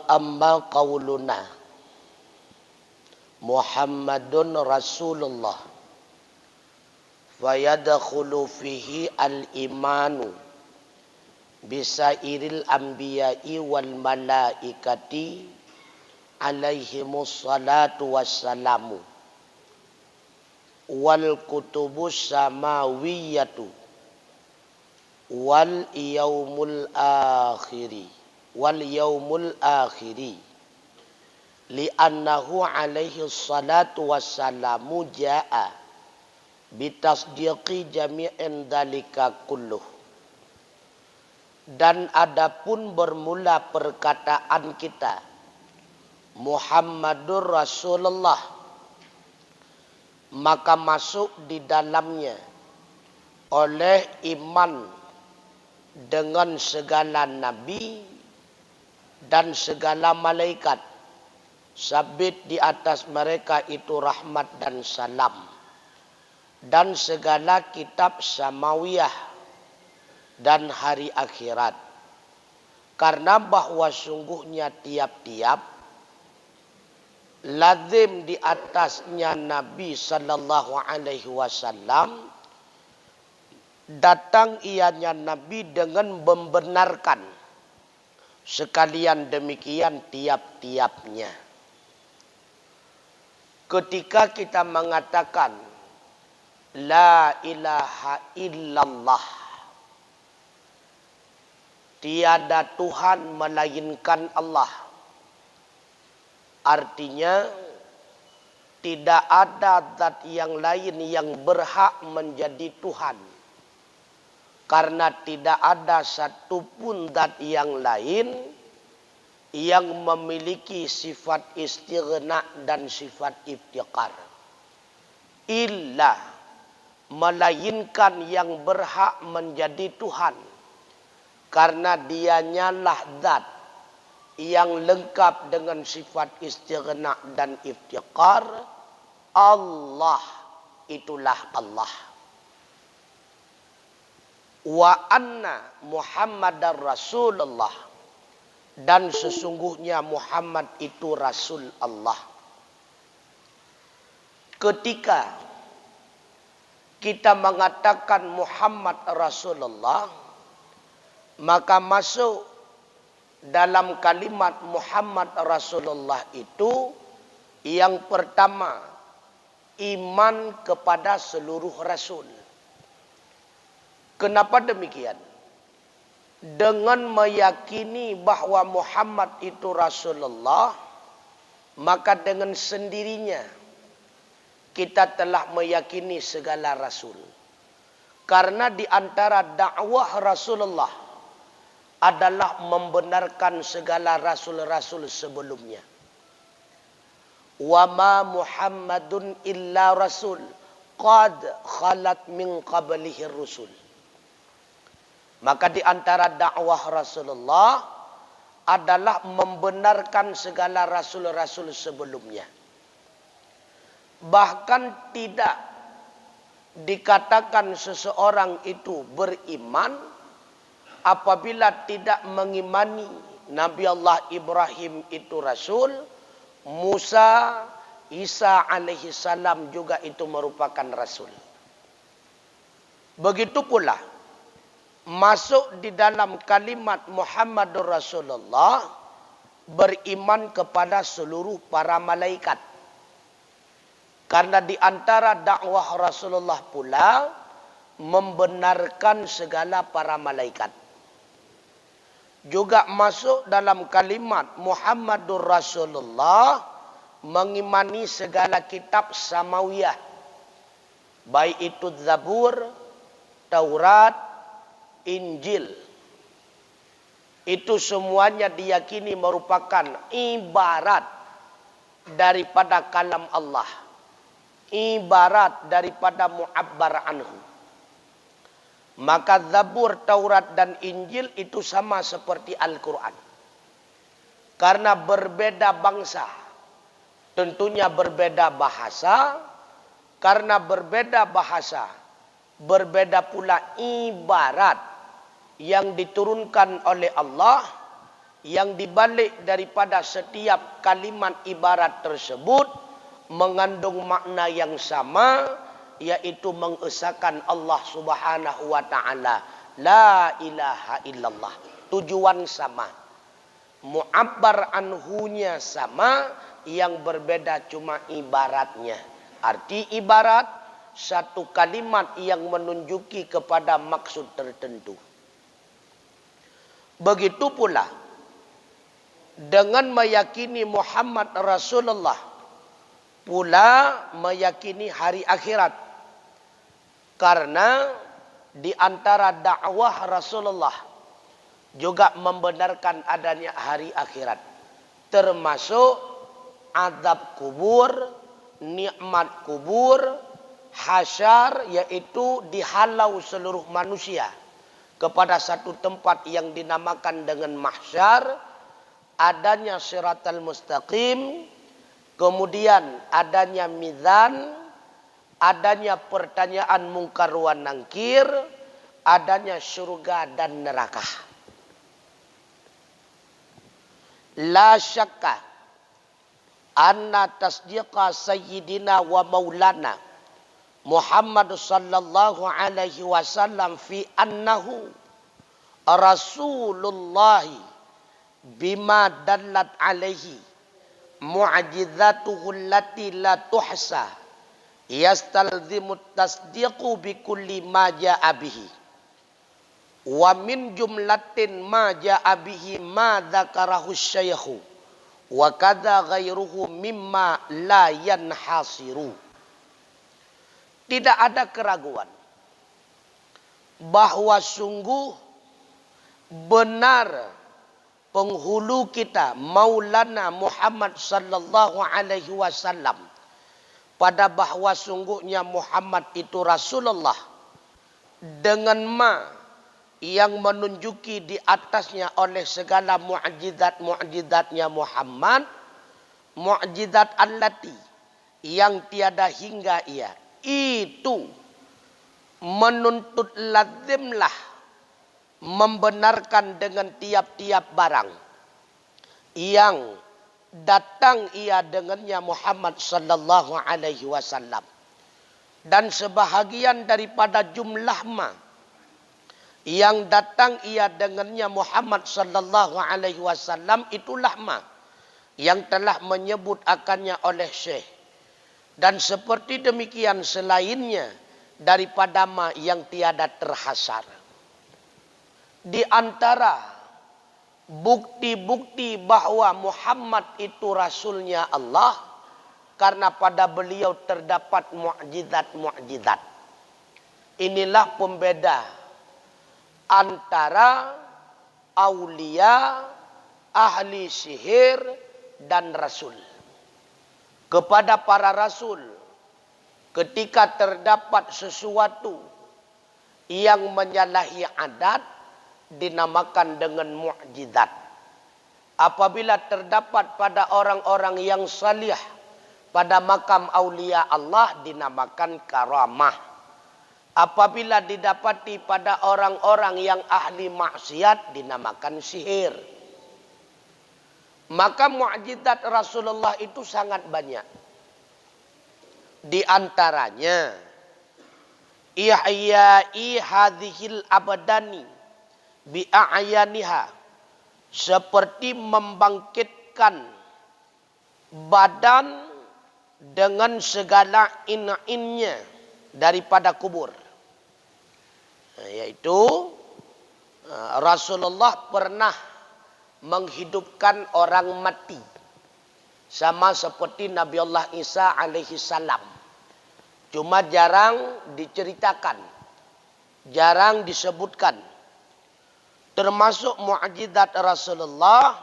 amma qauluna Muhammadun Rasulullah fayadkhulu fihi al-imanu bisairil anbiya'i wal malaikati alaihimus salatu wassalamu wal kutubus samawiyatu wal yaumul akhiri li'annahu alaihi salatu wassalamu ja'a bitasdiqi jami'in dalika kulluh. Dan adapun bermula perkataan kita Muhammadur Rasulullah, maka masuk di dalamnya oleh iman dengan segala nabi dan segala malaikat, sabit di atas mereka itu rahmat dan salam, dan segala kitab samawiyah dan hari akhirat. Karena bahwa sungguhnya tiap-tiap lazim di atasnya Nabi sallallahu alaihi wasallam, datang ianya Nabi dengan membenarkan sekalian demikian tiap-tiapnya. Ketika kita mengatakan la ilaha illallah, tiada Tuhan melainkan Allah, artinya tidak ada zat yang lain yang berhak menjadi Tuhan, karena tidak ada satupun zat yang lain yang memiliki sifat istighna dan sifat iftiqar, illa melainkan yang berhak menjadi Tuhan, karena dianya lah zat yang lengkap dengan sifat istighna dan iftiqar. Allah, itulah Allah. Wa anna Muhammadar Rasulullah, dan sesungguhnya Muhammad itu Rasul Allah. Ketika kita mengatakan Muhammad Rasulullah, maka masuk dalam kalimat Muhammad Rasulullah itu yang pertama, iman kepada seluruh Rasul. Kenapa demikian? Dengan meyakini bahwa Muhammad itu Rasulullah, maka dengan sendirinya kita telah meyakini segala Rasul. Karena di antara dakwah Rasulullah adalah membenarkan segala Rasul-Rasul sebelumnya. Wa ma Muhammadun illa Rasul qad khalat min qablihi rusul. Maka di antara dakwah Rasulullah adalah membenarkan segala Rasul-Rasul sebelumnya. Bahkan tidak dikatakan seseorang itu beriman apabila tidak mengimani Nabi Allah Ibrahim itu Rasul, Musa, Isa alaihi salam juga itu merupakan Rasul. Begitu pula masuk di dalam kalimat Muhammadur Rasulullah, beriman kepada seluruh para malaikat. Karena di antara dakwah Rasulullah pula membenarkan segala para malaikat. Juga masuk dalam kalimat Muhammadur Rasulullah mengimani segala kitab samawiyah, baik itu Zabur, Taurat, Injil. Itu semuanya diyakini merupakan ibarat daripada kalam Allah, ibarat daripada mu'abbar anhu. Maka Zabur, Taurat dan Injil itu sama seperti Al-Quran. Karena berbeda bangsa, tentunya berbeda bahasa. Karena berbeda bahasa, berbeda pula ibarat yang diturunkan oleh Allah, yang dibalik daripada setiap kalimat ibarat tersebut mengandung makna yang sama, yaitu mengesahkan Allah Subhanahu wa taala, la ilaha illallah. Tujuan sama, mu'abbar anhunya sama, yang berbeda cuma ibaratnya. Arti ibarat satu kalimat yang menunjuki kepada maksud tertentu. Begitu pula dengan meyakini Muhammad Rasulullah, pula meyakini hari akhirat. Karena di antara dakwah Rasulullah juga membenarkan adanya hari akhirat. Termasuk azab kubur, nikmat kubur, hasyar, yaitu dihalau seluruh manusia kepada satu tempat yang dinamakan dengan mahsyar. Adanya siratal mustaqim, kemudian adanya mizan, adanya pertanyaan mungkar wa nangkir, adanya surga dan neraka. La syakka anna tasdiqa sayyidina wa maulana Muhammad sallallahu alaihi wasallam fi annahu Rasulullahi bima dallat alaihi mu'jizatuhu allati la tuhsa yastalzimu tasdiqu bi kulli ma jaa bihi wa min jumlatin ma jaa bihi ma dzakarahu syaikhu wa kadza ghairuhu mimma la yanhasiru. Tidak ada keraguan bahwa sungguh benar penghulu kita Maulana Muhammad sallallahu alaihi wasallam pada bahwa sungguhnya Muhammad itu Rasulullah, dengan ma yang menunjuki di atasnya oleh segala mukjizat-mukjizatnya Muhammad, mukjizat allati yang tiada hingga ia, itu menuntut lazimlah membenarkan dengan tiap-tiap barang yang datang ia dengannya Muhammad sallallahu alaihi wasallam, dan sebahagian daripada jumlah ma yang datang ia dengannya Muhammad sallallahu alaihi wasallam itulah ma yang telah menyebut akannya oleh Syekh, dan seperti demikian selainnya daripada ma yang tiada terhasar. Di antara bukti-bukti bahwa Muhammad itu Rasulnya Allah, karena pada beliau terdapat mukjizat-mukjizat. Inilah pembeda antara aulia, ahli sihir, dan Rasul. Kepada para Rasul, ketika terdapat sesuatu yang menyalahi adat, dinamakan dengan mukjizat. Apabila terdapat pada orang-orang yang salih pada makam aulia Allah, dinamakan karamah. Apabila didapati pada orang-orang yang ahli maksiat, dinamakan sihir. Maka mukjizat Rasulullah itu sangat banyak. Di antaranya ihya'i hadhil abadani bi'ayaniha, seperti membangkitkan badan dengan segala in-innya daripada kubur. Yaitu Rasulullah pernah menghidupkan orang mati, sama seperti Nabi Allah Isa alaihi salam. Cuma jarang diceritakan, jarang disebutkan. Termasuk mukjizat Rasulullah,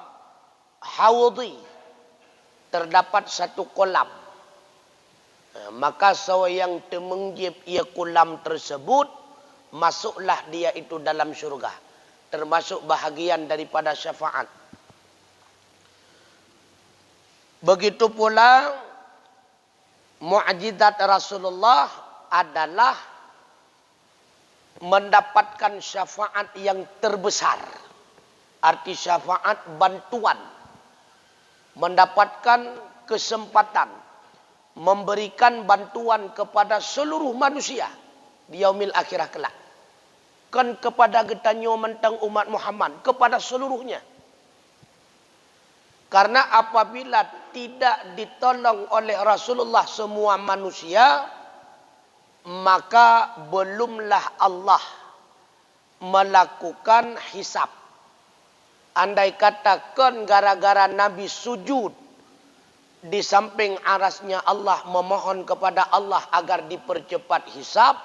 haudhi, terdapat satu kolam. Maka sewayang temengjib ia kolam tersebut, masuklah dia itu dalam syurga. Termasuk bahagian daripada syafaat. Begitu pula mukjizat Rasulullah adalah mendapatkan syafaat yang terbesar. Arti syafaat bantuan. Mendapatkan kesempatan. Memberikan bantuan kepada seluruh manusia. Di yaumil akhirah kelak. Kan kepada getanyo mentang umat Muhammad. Kepada seluruhnya. Karena apabila tidak ditolong oleh Rasulullah semua manusia, maka belumlah Allah melakukan hisab. Andai katakan gara-gara Nabi sujud di samping arasnya Allah, memohon kepada Allah agar dipercepat hisab,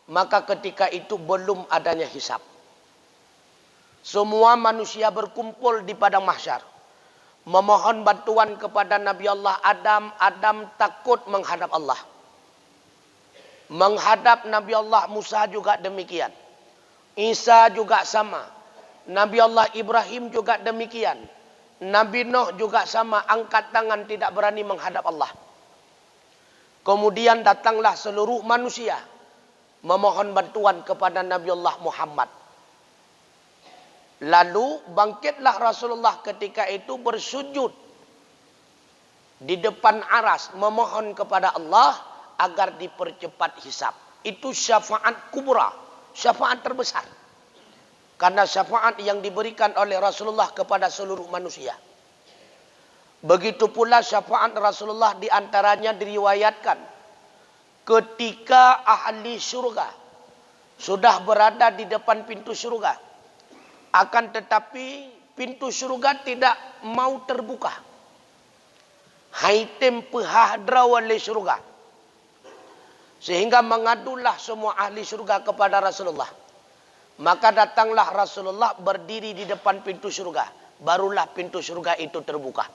maka ketika itu belum adanya hisab. Semua manusia berkumpul di padang mahsyar, memohon bantuan kepada Nabi Allah Adam. Adam takut menghadap Allah. Menghadap Nabi Allah Musa juga demikian. Isa juga sama. Nabi Allah Ibrahim juga demikian. Nabi Nuh juga sama. Angkat tangan, tidak berani menghadap Allah. Kemudian datanglah seluruh manusia memohon bantuan kepada Nabi Allah Muhammad. Lalu bangkitlah Rasulullah ketika itu bersujud di depan aras, memohon kepada Allah agar dipercepat hisab. Itu syafaat kubra, syafaat terbesar. Karena syafaat yang diberikan oleh Rasulullah kepada seluruh manusia. Begitu pula syafaat Rasulullah diantaranya diriwayatkan ketika ahli syurga sudah berada di depan pintu syurga. Akan tetapi pintu syurga tidak mau terbuka. Haitem pehadra wali syurga. Sehingga mengadulah semua ahli syurga kepada Rasulullah. Maka datanglah Rasulullah berdiri di depan pintu syurga. Barulah pintu syurga itu terbuka.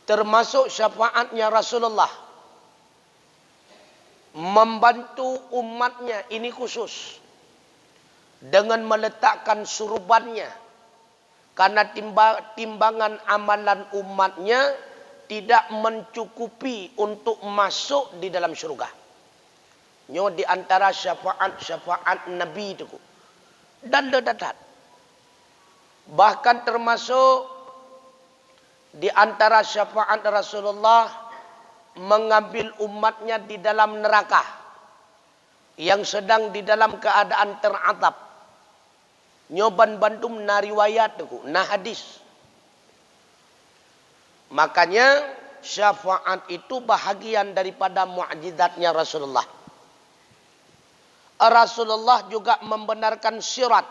Termasuk syafaatnya Rasulullah. Membantu umatnya ini khusus. Dengan meletakkan surbannya. Karena timbangan amalan umatnya tidak mencukupi untuk masuk di dalam syurga. Nyo di antara syafaat Nabi itu. Dan ledadat. Bahkan termasuk di antara syafaat Rasulullah mengambil umatnya di dalam neraka. Yang sedang di dalam keadaan teratap. Nyoban bantum na riwayat itu, na hadis. Makanya syafaat itu bahagian daripada mukjizatnya Rasulullah. Rasulullah juga membenarkan sirat.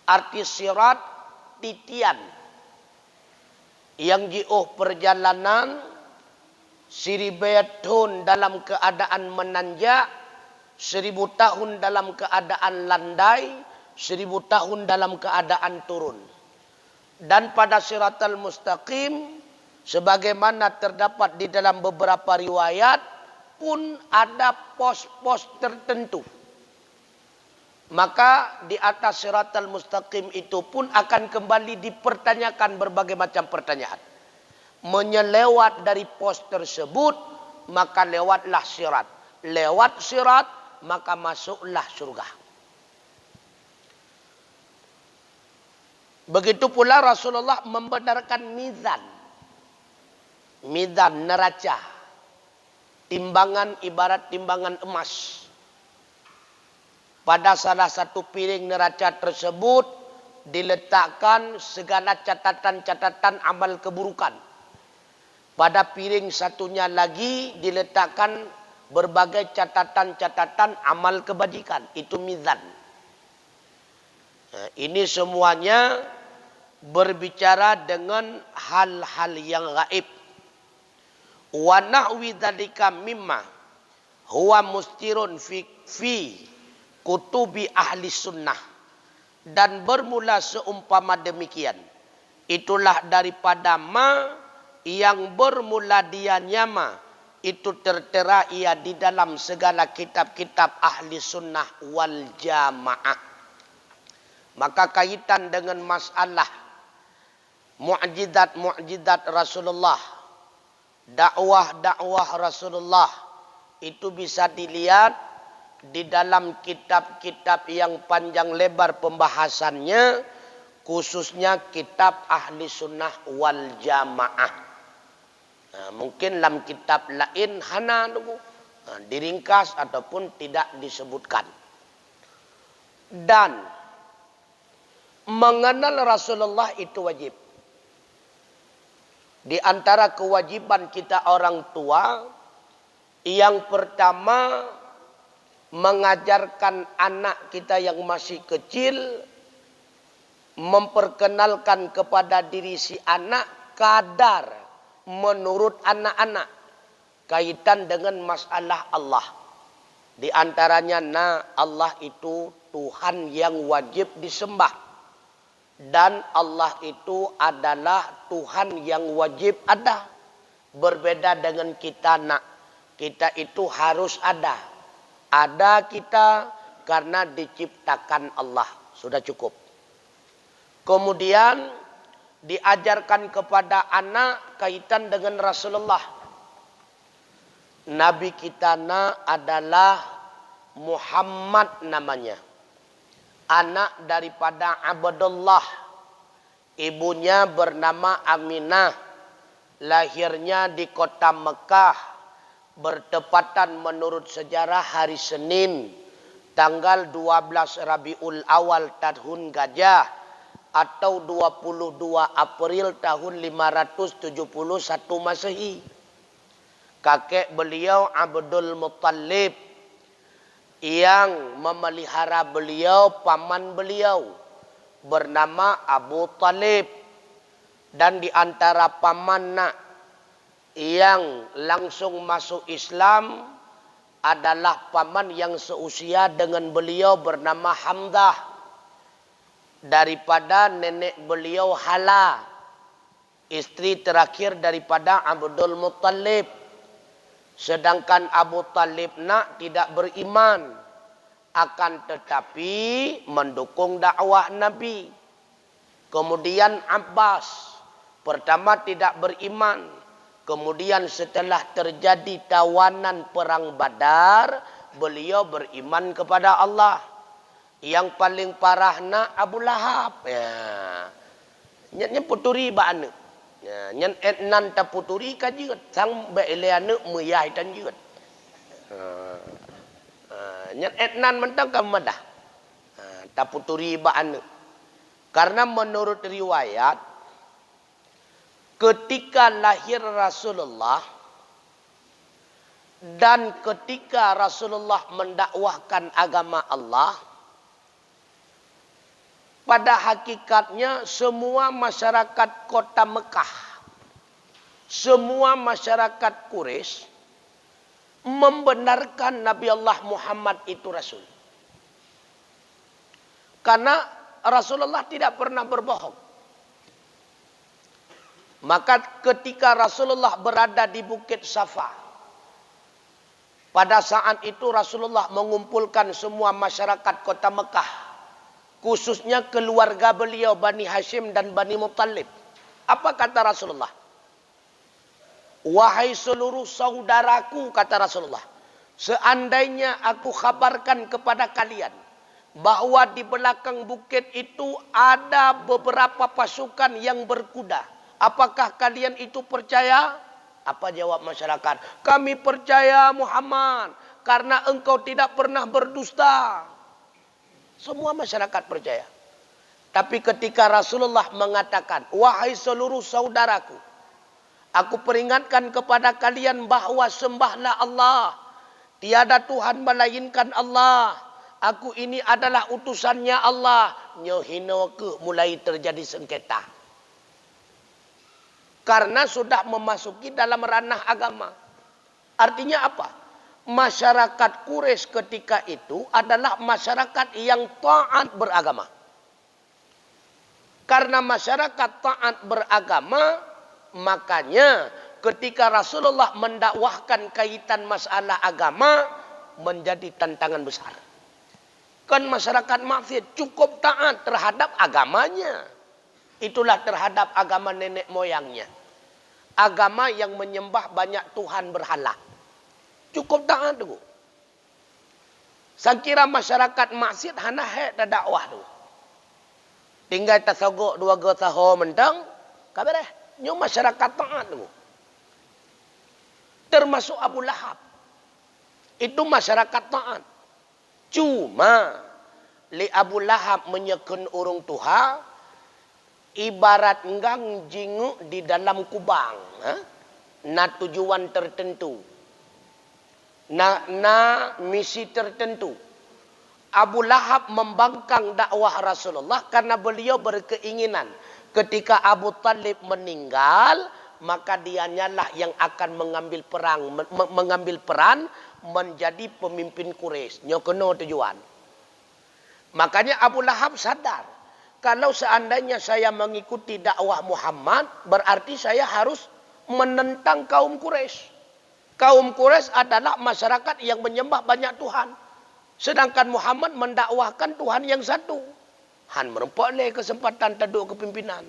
Arti sirat titian. Yang jiuh perjalanan siribayatun dalam keadaan menanjak, 1000 tahun dalam keadaan landai, 1000 tahun dalam keadaan turun. Dan pada siratal mustaqim, sebagaimana terdapat di dalam beberapa riwayat, pun ada pos-pos tertentu. Maka di atas siratal mustaqim itu pun akan kembali dipertanyakan berbagai macam pertanyaan. Menyelewat dari pos tersebut, maka lewatlah sirat. Lewat sirat, maka masuklah surga. Begitu pula Rasulullah membenarkan mizan. Mizan, neraca. Timbangan ibarat timbangan emas. Pada salah satu piring neraca tersebut diletakkan segala catatan-catatan amal keburukan. Pada piring satunya lagi diletakkan berbagai catatan-catatan amal kebajikan. Itu mizan. Nah, ini semuanya berbicara dengan hal-hal yang gaib. Wa nahwi dzalika mimma huwa mustirun fi kutubi ahli sunnah. Dan bermula seumpama demikian. Itulah daripada ma yang bermula dia nyama. Itu tertera ia di dalam segala kitab-kitab ahli sunnah wal jamaah. Maka kaitan dengan masalah mu'jizat Rasulullah, dakwah Rasulullah, itu bisa dilihat di dalam kitab-kitab yang panjang lebar pembahasannya, khususnya kitab Ahli Sunnah wal Jamaah. Nah, mungkin dalam kitab lain hana diringkas ataupun tidak disebutkan. Dan mengenal Rasulullah itu wajib. Di antara kewajiban kita orang tua, yang pertama mengajarkan anak kita yang masih kecil, memperkenalkan kepada diri si anak kadar menurut anak-anak kaitan dengan masalah Allah. Di antaranya, Allah itu Tuhan yang wajib disembah. Dan Allah itu adalah Tuhan yang wajib ada. Berbeda dengan kita, kita itu harus ada. Ada kita karena diciptakan Allah. Sudah cukup. Kemudian diajarkan kepada anak kaitan dengan Rasulullah. Nabi kita adalah Muhammad namanya. Anak daripada Abdullah. Ibunya bernama Aminah. Lahirnya di kota Mekah. Bertepatan menurut sejarah hari Senin. Tanggal 12 Rabiul Awal tahun Gajah. Atau 22 April tahun 571 Masehi. Kakek beliau Abdul Muttalib. Yang memelihara beliau, paman beliau, bernama Abu Talib. Dan di antara paman yang langsung masuk Islam adalah paman yang seusia dengan beliau bernama Hamzah. Daripada nenek beliau Hala, istri terakhir daripada Abdul Muttalib. Sedangkan Abu Talib tidak beriman. Akan tetapi mendukung dakwah Nabi. Kemudian Abbas. Pertama tidak beriman. Kemudian setelah terjadi tawanan perang Badar. Beliau beriman kepada Allah. Yang paling parah Abu Lahab. Nyatnya puturi ba'ana. Nhân etnan ta puturi ka jut sang be le anu muyai tan jut. Nhân etnan mentang kamadah. Ta puturi ba anu. Karena menurut riwayat ketika lahir Rasulullah dan ketika Rasulullah mendakwahkan agama Allah, pada hakikatnya semua masyarakat kota Mekah, semua masyarakat Quraisy membenarkan Nabi Allah Muhammad itu Rasul. Karena Rasulullah tidak pernah berbohong. Maka ketika Rasulullah berada di Bukit Safa, pada saat itu Rasulullah mengumpulkan semua masyarakat kota Mekah. Khususnya keluarga beliau Bani Hashim dan Bani Muttalib. Apa kata Rasulullah? Wahai seluruh saudaraku, kata Rasulullah. Seandainya aku kabarkan kepada kalian. Bahwa di belakang bukit itu ada beberapa pasukan yang berkuda. Apakah kalian itu percaya? Apa jawab masyarakat? Kami percaya Muhammad. Karena engkau tidak pernah berdusta. Semua masyarakat percaya. Tapi ketika Rasulullah mengatakan, wahai seluruh saudaraku, aku peringatkan kepada kalian bahwa sembahlah Allah. Tiada Tuhan melainkan Allah. Aku ini adalah utusannya Allah. Nyohino ke mulai terjadi sengketa. Karena sudah memasuki dalam ranah agama. Artinya apa? Masyarakat Quraisy ketika itu adalah masyarakat yang taat beragama. Karena masyarakat taat beragama, makanya ketika Rasulullah mendakwahkan kaitan masalah agama, menjadi tantangan besar. Kan masyarakat maksiat cukup taat terhadap agamanya. Itulah terhadap agama nenek moyangnya. Agama yang menyembah banyak Tuhan berhala. Cukup taat itu. Sangkira masyarakat maksiat hana hek da dakwah tu. Tinggal tasogok dua gota ho mentang, kabareh nyo masyarakat taat tu. Termasuk Abu Lahab. Itu masyarakat taat. Cuma li Abu Lahab menyekun urung Tuha ibarat ngang jinguk di dalam kubang. Na tujuan tertentu. Na misi tertentu. Abu Lahab membangkang dakwah Rasulullah karena beliau berkeinginan ketika Abu Talib meninggal, maka dianyalah yang akan mengambil peran menjadi pemimpin Quraisy. Nyo kena tujuan. Makanya Abu Lahab sadar, kalau seandainya saya mengikuti dakwah Muhammad, berarti saya harus menentang kaum Quraisy. Kaum Quraisy adalah masyarakat yang menyembah banyak Tuhan. Sedangkan Muhammad mendakwahkan Tuhan yang satu. Han merempoleh kesempatan taduk kepimpinan.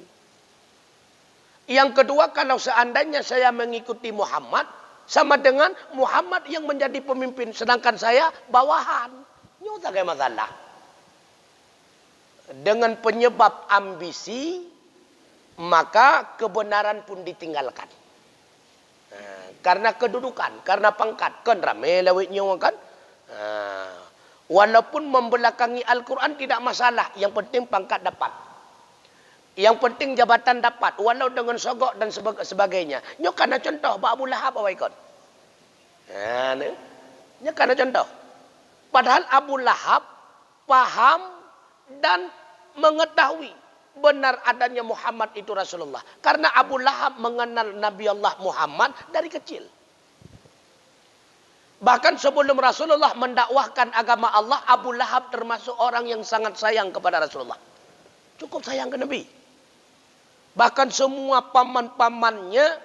Yang kedua, kalau seandainya saya mengikuti Muhammad, sama dengan Muhammad yang menjadi pemimpin. Sedangkan saya bawahan. Ini tak ada masalah. Dengan penyebab ambisi, maka kebenaran pun ditinggalkan. Karena kedudukan, karena pangkat. Kan ramai lawitnya kan. Walaupun membelakangi Al-Quran tidak masalah. Yang penting pangkat dapat. Yang penting jabatan dapat. Walau dengan sogok dan sebagainya. Ini karena contoh. Abu Lahab apa ikut? Ini karena contoh. Padahal Abu Lahab paham dan mengetahui benar adanya Muhammad itu Rasulullah. Karena Abu Lahab mengenal Nabi Allah Muhammad dari kecil. Bahkan sebelum Rasulullah mendakwahkan agama Allah, Abu Lahab termasuk orang yang sangat sayang kepada Rasulullah. Cukup sayang ke Nabi. Bahkan semua paman-pamannya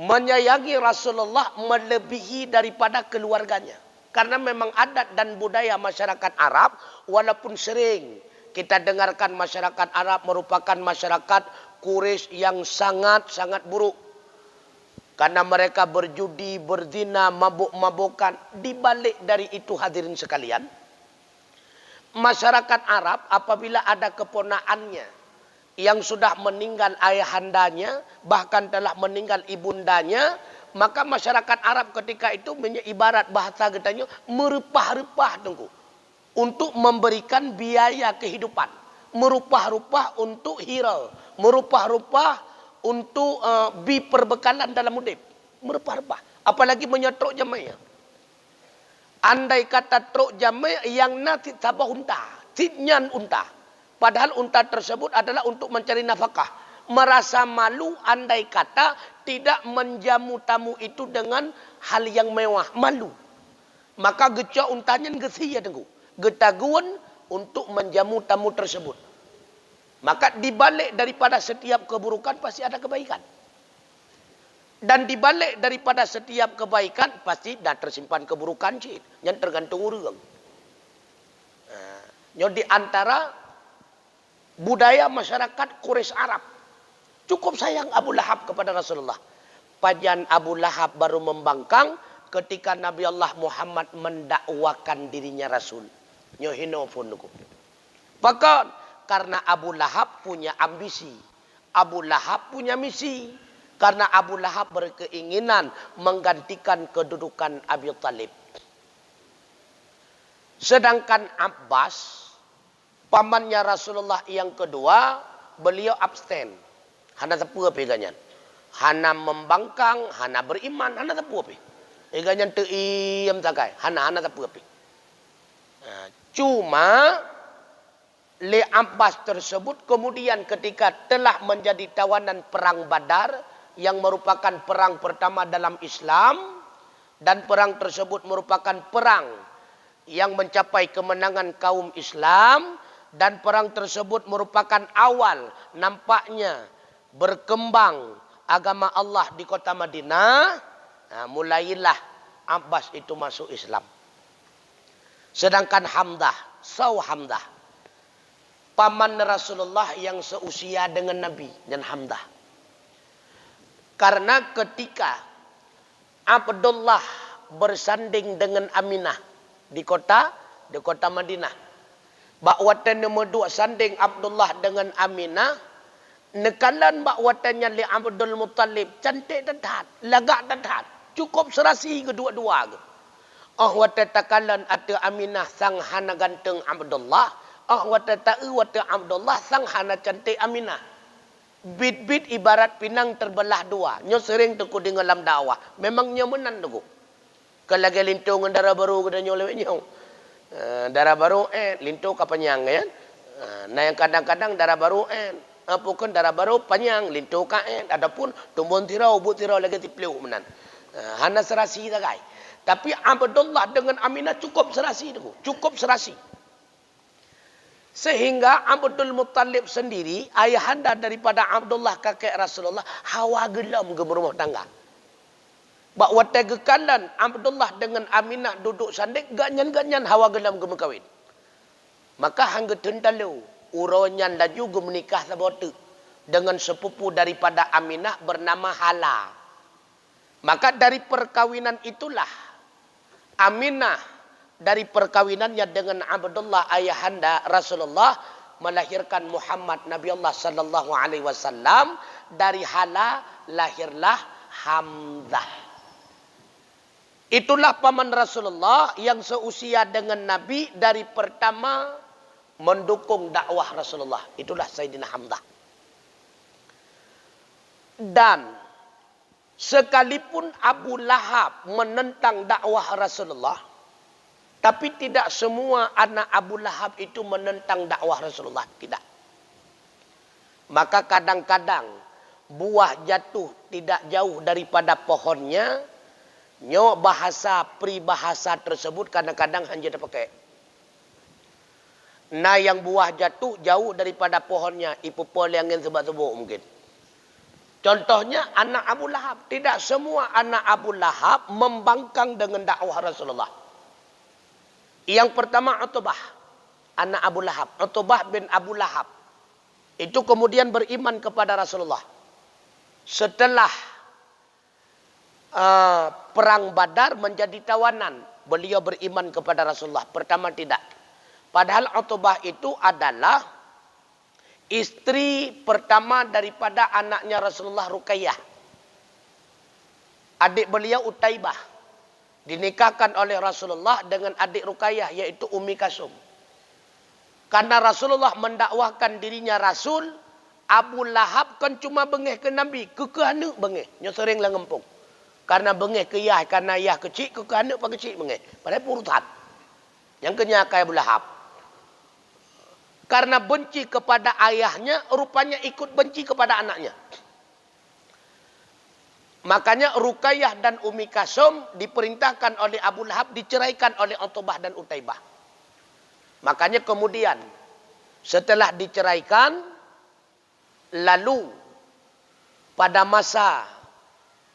menyayangi Rasulullah melebihi daripada keluarganya. Karena memang adat dan budaya masyarakat Arab, walaupun sering kita dengarkan masyarakat Arab merupakan masyarakat Quraisy yang sangat-sangat buruk. Karena mereka berjudi, berzina, mabuk-mabukan. Di balik dari itu hadirin sekalian, masyarakat Arab apabila ada keponaannya yang sudah meninggal ayahandanya, bahkan telah meninggal ibundanya, maka masyarakat Arab ketika itu ibarat bahasa katanya merupah-rupah tunggu untuk memberikan biaya kehidupan, merupah-rupah untuk hira, merupah-rupah untuk perbekalan dalam hidup. Merupah-rupah. Apalagi menyetruk jamaah. Andai kata truk jamaah yang nanti tabah unta. Tidnyan unta. Padahal unta tersebut adalah untuk mencari nafkah. Merasa malu andai kata tidak menjamu tamu itu dengan hal yang mewah. Malu. Maka gecok untanya ngesiya tengku. Getaguan untuk menjamu tamu tersebut. Maka dibalik daripada setiap keburukan pasti ada kebaikan. Dan dibalik daripada setiap kebaikan pasti dah tersimpan keburukan cik. Yang tergantung orang. Di antara budaya masyarakat Quraisy Arab. Cukup sayang Abu Lahab kepada Rasulullah. Pajan Abu Lahab baru membangkang ketika Nabi Allah Muhammad mendakwakan dirinya Rasul. Nyohino pun nuku. Bahkan karena Abu Lahab punya ambisi. Abu Lahab punya misi. Karena Abu Lahab berkeinginan menggantikan kedudukan Abi Talib. Sedangkan Abbas, pamannya Rasulullah yang kedua, beliau abstain. Hana tepu apa ganyan. Hana membangkang, hana beriman, hana tepu apa. Ganyan teiyam takai. Hana tepu apa. Cuma Le Abbas tersebut kemudian ketika telah menjadi tawanan perang Badar yang merupakan perang pertama dalam Islam dan perang tersebut merupakan perang yang mencapai kemenangan kaum Islam dan perang tersebut merupakan awal nampaknya berkembang agama Allah di kota Madinah. Mulailah Abbas itu masuk Islam. Sedangkan Hamzah, Hamzah paman Rasulullah yang seusia dengan Nabi dan Hamzah. Karena ketika Abdullah bersanding dengan Aminah di kota di kota Madinah. Bak watan nomor 2 sanding Abdullah dengan Aminah. Nekalan bak watannya li Abdul Muttalib. Cantik dan tahat. Lagak dan tahat. Cukup serasi kedua-dua. Watan takalan ada Aminah sang hana ganteng Abdullah. Watan ta'u watan Abdullah sang hana cantik Aminah. Bit-bit ibarat pinang terbelah dua. Nyo sering teku dengan dalam dakwah. Memangnya menan teku. Kalau lagi lintung darah baru kita nyo lewat nyo. Darah baru lintung ke penyang ya. Nah yang kadang-kadang darah baru apapun darah baru penyang lintung ke adapun tumbun tirau but tirau lagi tipliu menan. Hana serasi dah guys. Tapi Abdullah dengan Aminah cukup serasi tu. Cukup serasi. Sehingga Abdul Muttalib sendiri ayahanda daripada Abdullah kakek Rasulullah hawa gelam ke berumah tangga. Bak watai gekalan Abdullah dengan Aminah duduk sanding ganyan-ganyan hawa gelam ke mekawin. Maka hangga tentalu uronyan laju ke menikah sabotu dengan sepupu daripada Aminah bernama Hala. Maka dari perkawinan itulah Aminah dari perkawinannya dengan Abdullah ayahanda Rasulullah melahirkan Muhammad Nabi Allah sallallahu alaihi wasallam. Dari Hala lahirlah Hamzah. Itulah paman Rasulullah yang seusia dengan Nabi dari pertama mendukung dakwah Rasulullah. Itulah Sayyidina Hamzah. Dan sekalipun Abu Lahab menentang dakwah Rasulullah, tapi tidak semua anak Abu Lahab itu menentang dakwah Rasulullah. Tidak. Maka kadang-kadang buah jatuh tidak jauh daripada pohonnya. Nyo bahasa peribahasa tersebut kadang-kadang hanya dipakai. Nah yang buah jatuh jauh daripada pohonnya. Ipu pol yang ingin sebab-sebut mungkin. Contohnya anak Abu Lahab. Tidak semua anak Abu Lahab membangkang dengan dakwah Rasulullah. Yang pertama Utbah. Anak Abu Lahab. Utbah bin Abu Lahab. Itu kemudian beriman kepada Rasulullah. Setelah perang Badar menjadi tawanan. Beliau beriman kepada Rasulullah. Pertama tidak. Padahal Utbah itu adalah istri pertama daripada anaknya Rasulullah Ruqayyah. Adik beliau Utaibah. Dinikahkan oleh Rasulullah dengan adik Ruqayyah yaitu Ummi Kasum. Karena Rasulullah mendakwahkan dirinya Rasul. Abu Lahab kan cuma bengih ke Nabi. Kekehanu bengih. Nyo sering lah ngempung. Karena bengih ke Yah, karena Yah kecil, ke anak pun kecil bengih. Padahal purutan. Yang kenyakai Abu Lahab. Karena benci kepada ayahnya, rupanya ikut benci kepada anaknya. Makanya Ruqayyah dan Ummi Kasum diperintahkan oleh Abu Lahab, diceraikan oleh Utbah dan Utaibah. Makanya kemudian, setelah diceraikan, lalu pada masa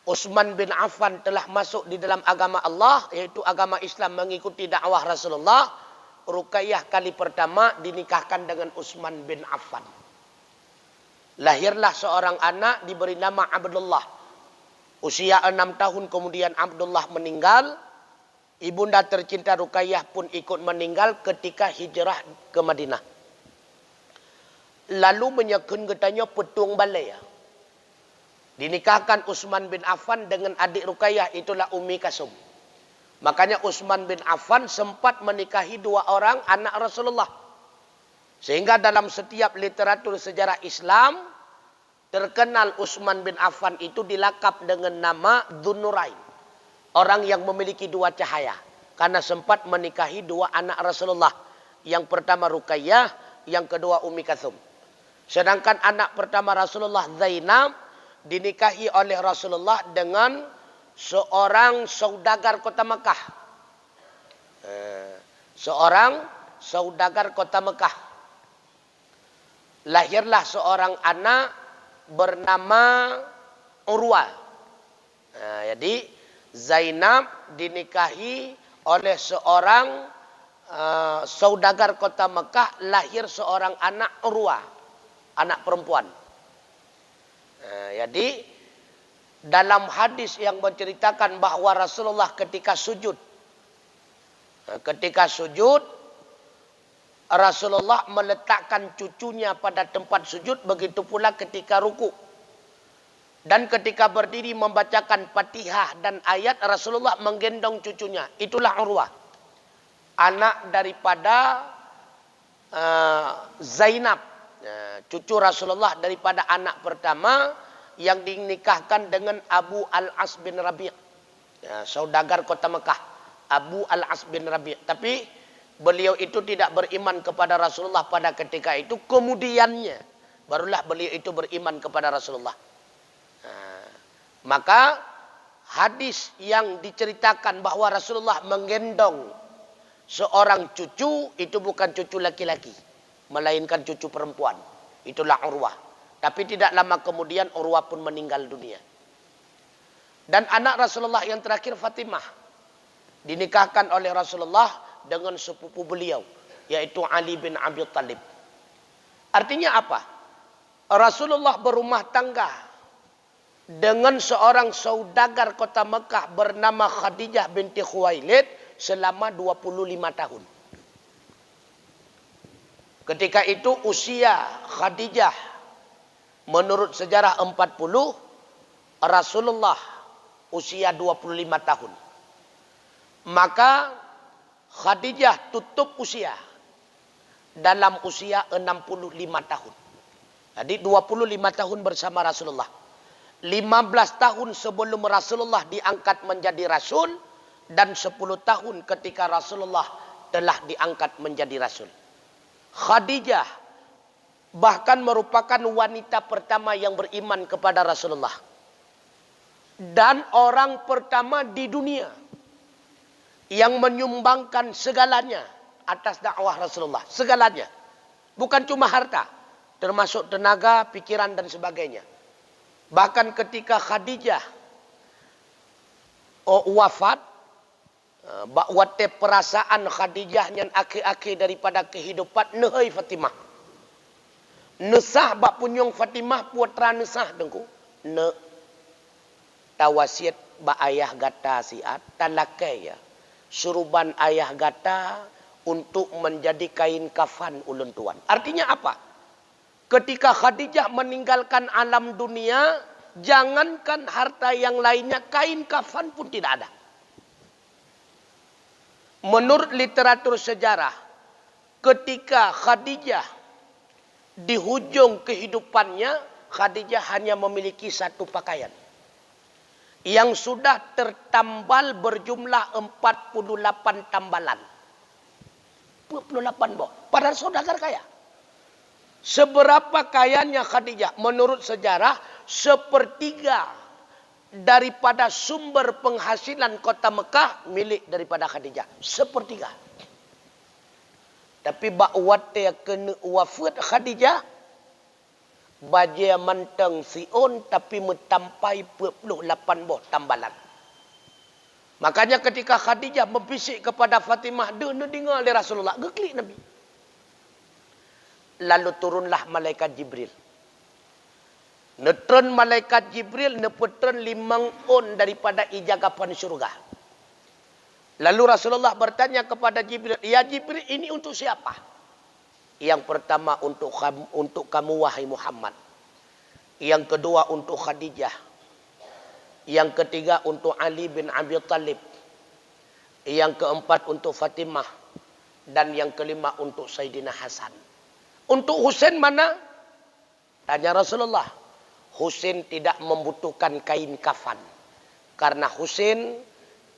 Utsman bin Affan telah masuk di dalam agama Allah, yaitu agama Islam mengikuti dakwah Rasulullah. Ruqayyah kali pertama dinikahkan dengan Utsman bin Affan. Lahirlah seorang anak diberi nama Abdullah. Usia 6 tahun kemudian Abdullah meninggal. Ibunda tercinta Ruqayyah pun ikut meninggal ketika hijrah ke Madinah. Lalu menyekun katanya petung balai. Dinikahkan Utsman bin Affan dengan adik Ruqayyah, itulah Ummi Kasum. Makanya Utsman bin Affan sempat menikahi 2 orang anak Rasulullah. Sehingga dalam setiap literatur sejarah Islam, terkenal Utsman bin Affan itu dilakap dengan nama Dzun-Nurain. Orang yang memiliki 2 cahaya. Karena sempat menikahi 2 anak Rasulullah. Yang pertama Ruqayyah, yang kedua Ummi Kasum. Sedangkan anak pertama Rasulullah Zainab, dinikahi oleh Rasulullah dengan seorang saudagar kota Mekah. Seorang saudagar kota Mekah. Lahirlah seorang anak bernama Urwah. Jadi Zainab dinikahi oleh seorang saudagar kota Mekah, lahir seorang anak Urwah, anak perempuan. Jadi dalam hadis yang menceritakan bahawa Rasulullah ketika sujud Rasulullah meletakkan cucunya pada tempat sujud, begitu pula ketika ruku. Dan ketika berdiri membacakan Fatihah dan ayat, Rasulullah menggendong cucunya. Itulah Urwah, anak daripada Zainab, cucu Rasulullah daripada anak pertama yang dinikahkan dengan Abu Al-As bin Rabi', saudagar kota Mekah, Abu Al-As bin Rabi'. Tapi beliau itu tidak beriman kepada Rasulullah pada ketika itu. Kemudiannya barulah beliau itu beriman kepada Rasulullah. Maka hadis yang diceritakan bahwa Rasulullah menggendong seorang cucu, itu bukan cucu laki-laki, melainkan cucu perempuan. Itulah Urwah. Tapi tidak lama kemudian Urwah pun meninggal dunia. Dan anak Rasulullah yang terakhir Fatimah, dinikahkan oleh Rasulullah dengan sepupu beliau, yaitu Ali bin Abi Thalib. Artinya apa? Rasulullah berumah tangga dengan seorang saudagar kota Mekah bernama Khadijah binti Khuwailid selama 25 tahun. Ketika itu usia Khadijah menurut sejarah 40, Rasulullah usia 25 tahun. Maka Khadijah tutup usia dalam usia 65 tahun. Jadi 25 tahun bersama Rasulullah. 15 tahun sebelum Rasulullah diangkat menjadi Rasul, dan 10 tahun ketika Rasulullah telah diangkat menjadi Rasul. Khadijah bahkan merupakan wanita pertama yang beriman kepada Rasulullah. Dan orang pertama di dunia yang menyumbangkan segalanya atas dakwah Rasulullah. Segalanya. Bukan cuma harta, termasuk tenaga, pikiran dan sebagainya. Bahkan ketika Khadijah wafat, bakwate perasaan Khadijah yang akhir-akhir daripada kehidupan nehai Fatimah. Nesah bak punyong Fatimah putra nesah dengku. Ne tawasiat ba ayah gata siat talakai ya. Suruban ayah gata untuk menjadi kain kafan ulun tuan. Artinya apa? Ketika Khadijah meninggalkan alam dunia, jangankan harta yang lainnya, kain kafan pun tidak ada. Menurut literatur sejarah, ketika Khadijah di hujung kehidupannya, Khadijah hanya memiliki satu pakaian yang sudah tertambal berjumlah 48 tambalan. 48 boh. Padahal saudagar kaya. Seberapa kayanya Khadijah? Menurut sejarah, sepertiga daripada sumber penghasilan kota Mekah milik daripada Khadijah. Sepertiga. Tapi bakwate kena wafat Khadijah, baja manteng siun tapi mentampai 48 boh tambalan. Makanya ketika Khadijah membisik kepada Fatimah, dia dengar oleh Rasulullah, geklik Nabi. Lalu turunlah malaikat Jibril. Netron malaikat Jibril nepetron 5 on daripada ijagapan syurga. Lalu Rasulullah bertanya kepada Jibril, "Ya Jibril, ini untuk siapa?" Yang pertama untuk kamu wahai Muhammad. Yang kedua untuk Khadijah. Yang ketiga untuk Ali bin Abi Thalib. Yang keempat untuk Fatimah. Dan yang kelima untuk Sayyidina Hasan. Untuk Husain mana? Tanya Rasulullah. Husain tidak membutuhkan kain kafan. Karena Husain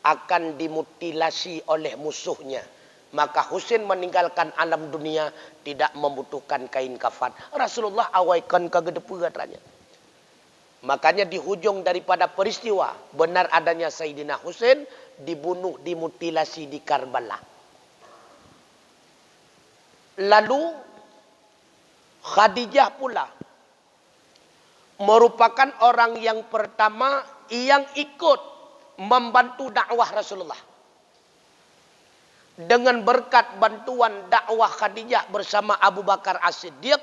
akan dimutilasi oleh musuhnya. Maka Husain meninggalkan alam dunia tidak membutuhkan kain kafan. Rasulullah awaikan kegedepu katanya. Makanya di hujung daripada peristiwa benar adanya Sayyidina Husain dibunuh, dimutilasi di Karbala. Lalu Khadijah pula merupakan orang yang pertama yang ikut membantu dakwah Rasulullah. Dengan berkat bantuan dakwah Khadijah bersama Abu Bakar As-Siddiq,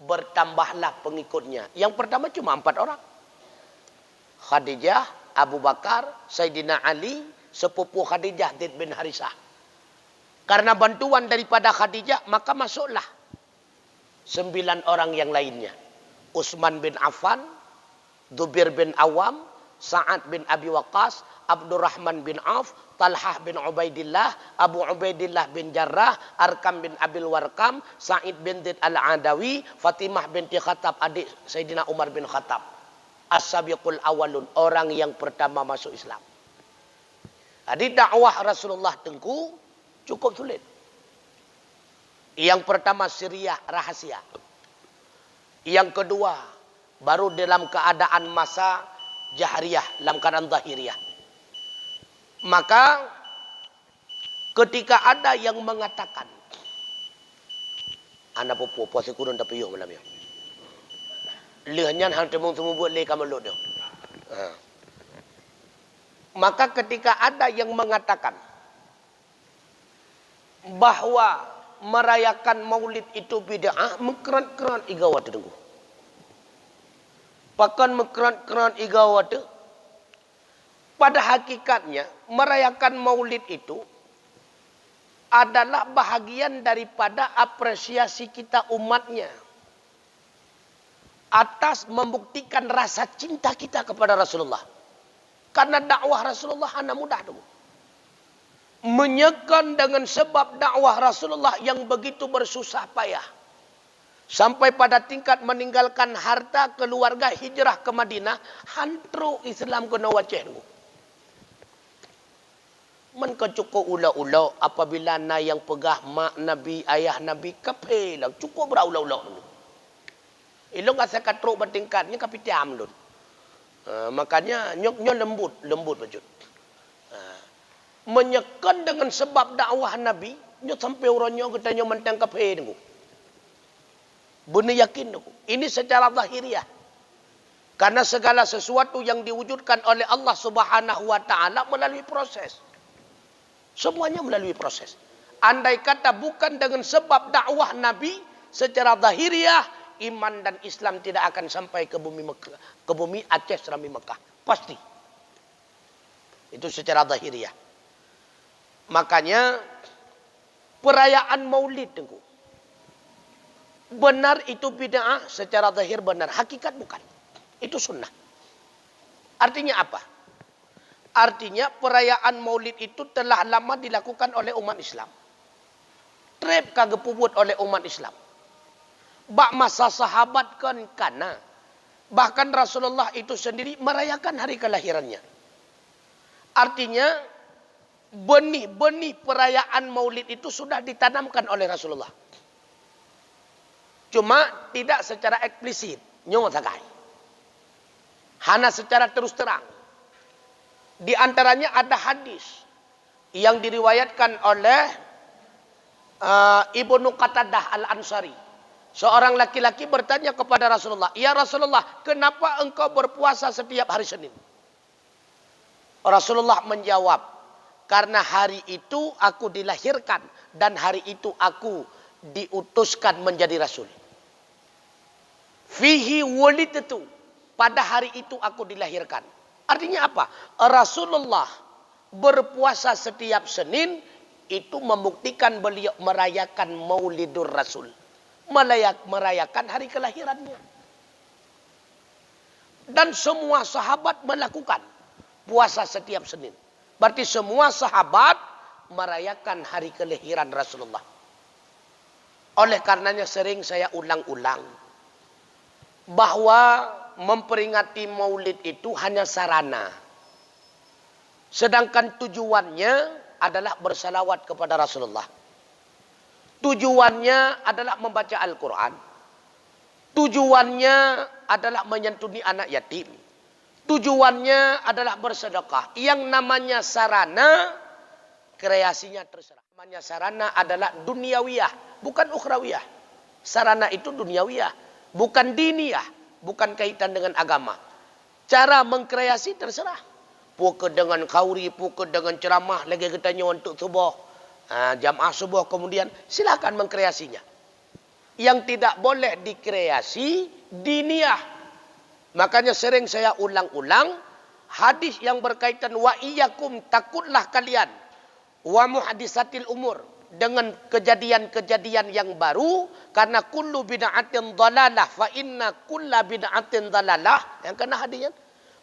bertambahlah pengikutnya. Yang pertama cuma 4 orang. Khadijah, Abu Bakar, Sayyidina Ali, sepupu Khadijah Zaid bin Harisah. Karena bantuan daripada Khadijah, maka masuklah 9 orang yang lainnya. Utsman bin Affan, Zubair bin Awam, Sa'ad bin Abi Waqqas, Abdurrahman bin Auf, Talhah bin Ubaidillah, Abu Ubaidillah bin Jarrah, Arkam bin Abil Warqam, Sa'id bin Zaid al-Adawi, Fatimah binti Khattab, adik Sayyidina Umar bin Khattab. As-sabiqul awalun, orang yang pertama masuk Islam. Jadi dakwah Rasulullah Tengku cukup sulit. Yang pertama Syriah rahasia. Yang kedua, baru dalam keadaan masa jahriyah, dalam keadaan zahiriyah. Maka ketika ada yang mengatakan, anak popo puasa kurun tapi yuk malam ya. Lehnya hang temung semua buat leh kamu dia. Maka ketika ada yang mengatakan bahwa merayakan maulid itu bid'ah, mengkeran-keran igawat tengku. Pakan mengkeran-keran igawat. Pada hakikatnya merayakan maulid itu adalah bahagian daripada apresiasi kita umatnya atas membuktikan rasa cinta kita kepada Rasulullah. Karena dakwah Rasulullah hanya mudah dulu. Menyekan dengan sebab dakwah Rasulullah yang begitu bersusah payah. Sampai pada tingkat meninggalkan harta, keluarga, hijrah ke Madinah. Hantru Islam kena waceh. Man kecukup ulau-ulau apabila na yang pegah mak Nabi, ayah Nabi, kapelang. Cukup beraulau-ulau. Ilong asa katruk bertingkatnya kapitiam lun. Makanya nyoknya lembut bajut. Menyekan dengan sebab dakwah Nabi, nyo sampai orangnya katanya mentangkap hengu. Benar yakin aku. Ini secara zahiriah. Karena segala sesuatu yang diwujudkan oleh Allah Subhanahu wa taala melalui proses. Semuanya melalui proses. Andai kata bukan dengan sebab dakwah Nabi secara zahiriah, iman dan Islam tidak akan sampai ke bumi Mekah, ke bumi Aceh Serami Mekah. Pasti. Itu secara zahiriah. Makanya perayaan maulid tengku. Benar itu bid'ah secara zahir benar. Hakikat bukan. Itu sunnah. Artinya apa? Artinya perayaan maulid itu telah lama dilakukan oleh umat Islam. Trep kagak puput oleh umat Islam. Bak masa sahabat kan kana. Bahkan Rasulullah itu sendiri merayakan hari kelahirannya. Artinya benih-benih perayaan maulid itu sudah ditanamkan oleh Rasulullah. Cuma tidak secara eksplisit. Nyotakai. Hanya secara terus terang. Di antaranya ada hadis yang diriwayatkan oleh Ibnu Qatadah Al-Ansari. Seorang laki-laki bertanya kepada Rasulullah, "Ya Rasulullah, kenapa engkau berpuasa setiap hari Senin?" Rasulullah menjawab, "Karena hari itu aku dilahirkan dan hari itu aku diutuskan menjadi rasul." Fihi wulidtu, pada hari itu aku dilahirkan. Artinya apa? Rasulullah berpuasa setiap Senin itu membuktikan beliau merayakan Maulidur Rasul. Merayakan hari kelahirannya. Dan semua sahabat melakukan puasa setiap Senin. Berarti semua sahabat merayakan hari kelahiran Rasulullah. Oleh karenanya sering saya ulang-ulang bahwa memperingati maulid itu hanya sarana. Sedangkan tujuannya adalah bersalawat kepada Rasulullah. Tujuannya adalah membaca Al-Quran. Tujuannya adalah menyantuni anak yatim. Tujuannya adalah bersedekah. Yang namanya sarana, kreasinya terserah. Namanya sarana adalah duniawiyah, bukan ukhrawiyah. Sarana itu duniawiyah, bukan diniyah, bukan kaitan dengan agama. Cara mengkreasi terserah. Pukul dengan kauri, pukul dengan ceramah, lagi katanya untuk subuh. Jamaah subuh kemudian silakan mengkreasinya. Yang tidak boleh dikreasi diniyah. Makanya sering saya ulang-ulang hadis yang berkaitan wa iyyakum, takutlah kalian wa muhadisatil umur. dengan kejadian-kejadian yang baru, karena kullu bid'atin dhalalah fa inna kulla bid'atin dhalalah, yang kena hadisnya,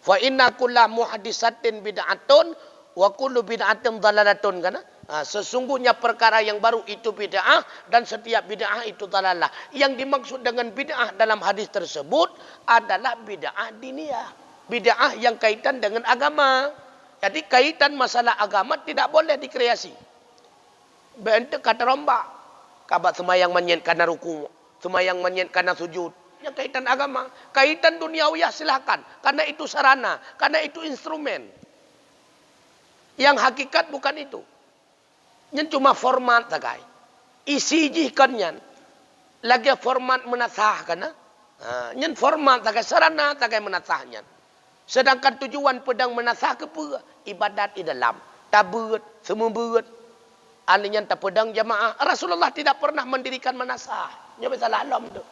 fa inna kulla muhaddisatin bid'atun wa kullu bid'atin dhalalatun, kan? Sesungguhnya perkara yang baru itu bid'ah dan setiap bid'ah itu dhalalah. Yang dimaksud dengan bid'ah dalam hadis tersebut adalah bid'ah diniyah, bid'ah yang kaitan dengan agama. Jadi kaitan masalah agama tidak boleh dikreasi. Bentuk kata rombak. Kabat semayang menyen karena ruku, semayang menyen karena sujud. Yang kaitan agama. Kaitan duniawiyah silakan. Karena itu sarana. Karena itu instrumen. Yang hakikat bukan itu. Yang cuma format takai. Isi jihkannya. Lagi format menasah kana. Yang format takai sarana takai menasahnya. Sedangkan tujuan pedang menasah ke apa? Ibadat di dalam. Tabut, semua buat. Anehnya tak pedang jamaah. Rasulullah tidak pernah mendirikan manasah. Ini masalah alam tu.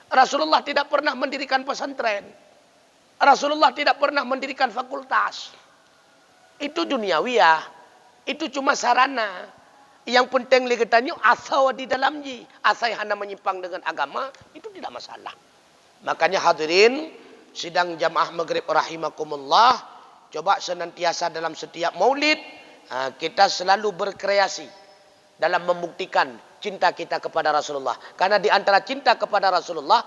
Rasulullah tidak pernah mendirikan pesantren. Rasulullah tidak pernah mendirikan fakultas. Itu duniawiyah. Itu cuma sarana. Yang penting lagi tanya asal di dalamnya. Asal hanya menyimpang dengan agama. Itu tidak masalah. Makanya hadirin. Sidang jamaah maghrib rahimakumullah. Coba senantiasa dalam setiap maulid. Kita selalu berkreasi. Dalam membuktikan cinta kita kepada Rasulullah. Karena di antara cinta kepada Rasulullah,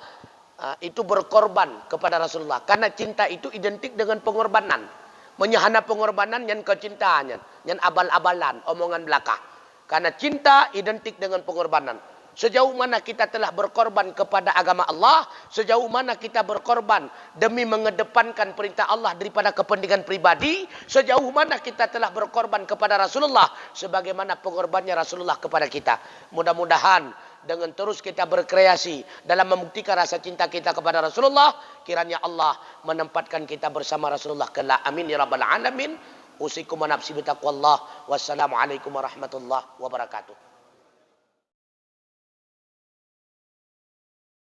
itu berkorban kepada Rasulullah. Karena cinta itu identik dengan pengorbanan. Menyahana pengorbanan yang kecintaannya. Yang abal-abalan, omongan belaka. Karena cinta identik dengan pengorbanan. Sejauh mana kita telah berkorban kepada agama Allah, sejauh mana kita berkorban demi mengedepankan perintah Allah daripada kepentingan pribadi, sejauh mana kita telah berkorban kepada Rasulullah, sebagaimana pengorbannya Rasulullah kepada kita. Mudah-mudahan dengan terus kita berkreasi dalam membuktikan rasa cinta kita kepada Rasulullah, kiranya Allah menempatkan kita bersama Rasulullah kelak. Amin ya rabbal alamin. Usikum wa nafsi bitaqwallah. Wassalamualaikum warahmatullahi wabarakatuh.